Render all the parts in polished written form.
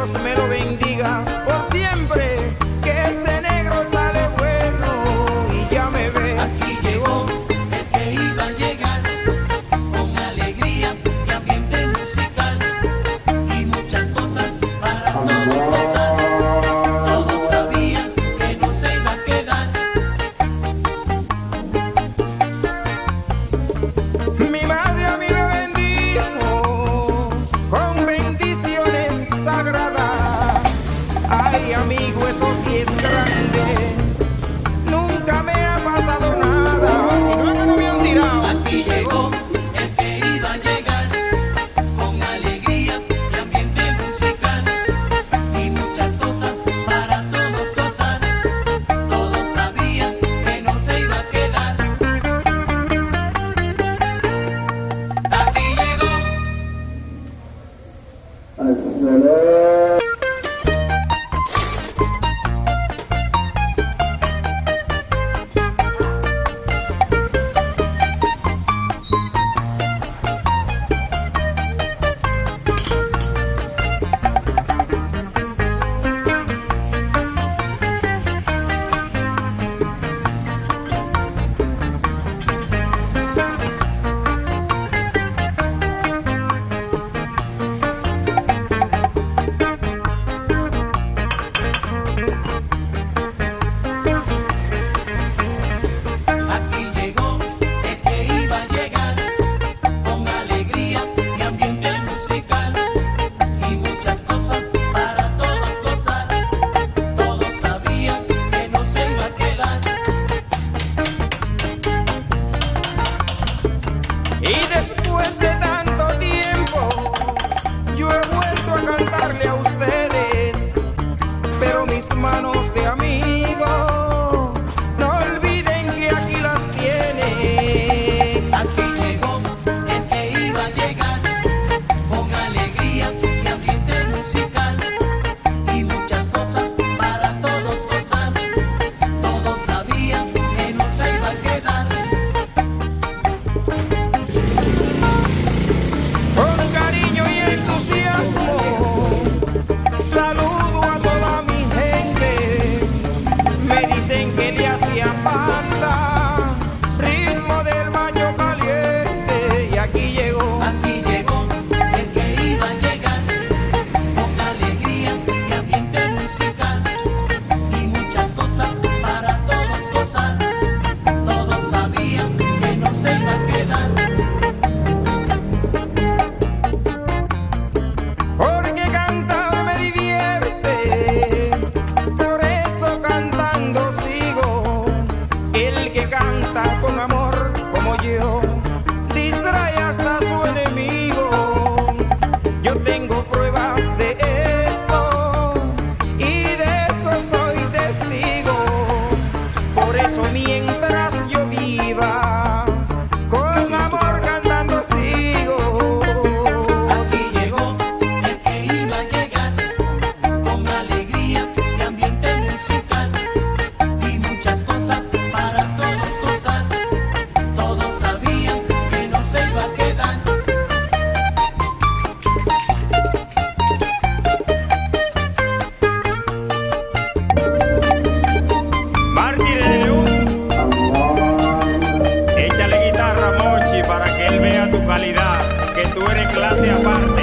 Dios me lo bendiga por siempre, que ese negro sale bueno y ya me ve. Aquí llegó el que iba a llegar, con alegría y ambiente musical, y muchas cosas para todos gozar. Todos sabían que no se iba a quedar. Mi madre a mí me bendijo con bendiciones sagradas. Ay, amigo, eso sí es grande. Nunca me ha pasado nada. Y no es que no me han tirado. Aquí llegó el que iba a llegar, con alegría y ambiente musical, y muchas cosas para todos gozar. Todos sabían que no se iba a quedar. Aquí llegó. Aquí llegó el que iba a llegar, con alegría y ambiente musical, y muchas cosas para todos gozar. Todos sabían que no se iba a quedar. Y después de tanto tiempo, yo he vuelto a cantarle a ustedes, pero mis manos de amigo, no olviden que aquí las tienen. Aquí llegó el que iba a llegar, con alegría y ambiente musical, y muchas cosas para todos gozar. Todos sabían que no se iba a quedar. Con cariño y entusiasmo, saludo a toda mi gente. Me dicen que le hacía falta ritmo del mayo caliente. Y aquí llegó. Aquí llegó el que iba a llegar, con alegría y ambiente musical, y muchas cosas para todos gozar. Todos sabían que no se iba a quedar. Porque cantar me divierte, por eso cantando sigo. El que canta con amor como yo, distrae hasta su enemigo. Yo tengo prueba de eso, y de eso soy testigo. Por eso mientras yo viva, con amor cantando sigo. Aquí llegó el que iba a llegar, con alegría y ambiente musical, y muchas cosas para todos gozar. Todos sabían que no se iba a quedar. Mártires de León, échale guitarra a Mochi para que él vea tu calidad, que tú eres clase aparte.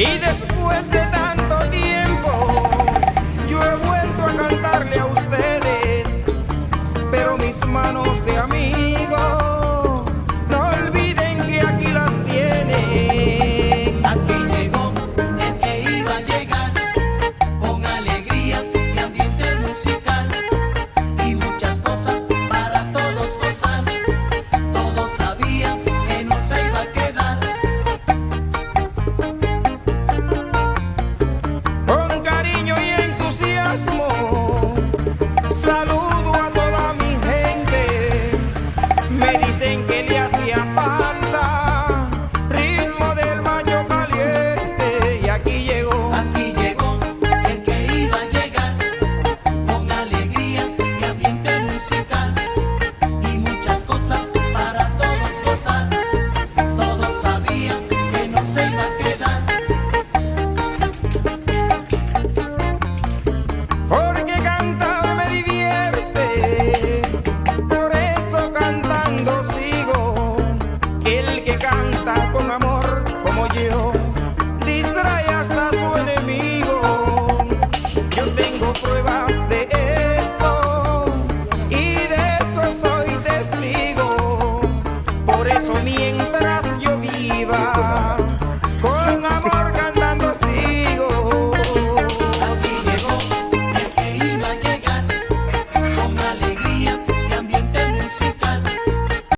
Y después de tanto tiempo, yo he vuelto a cantarle a ustedes, pero mis manos de amigo, no olviden que aquí las tienen. Aquí llegó el que iba a llegar, con alegría y ambiente musical, y muchas cosas para todos gozar. Todos sabían que no se iba a quedar. Con cariño y entusiasmo saludo a toda mi gente. Me dicen que le hacía falta ritmo del mayo caliente. Y aquí llegó. Aquí llegó el que iba a llegar, con alegría y ambiente musical, y muchas cosas para todos gozar. Todos sabían que no se iba a quedar. Porque cantar me divierte, por eso cantando sigo. El que canta con amor como yo, distrae hasta su enemigo. Yo tengo prueba de eso, y de eso soy testigo. Por eso mientras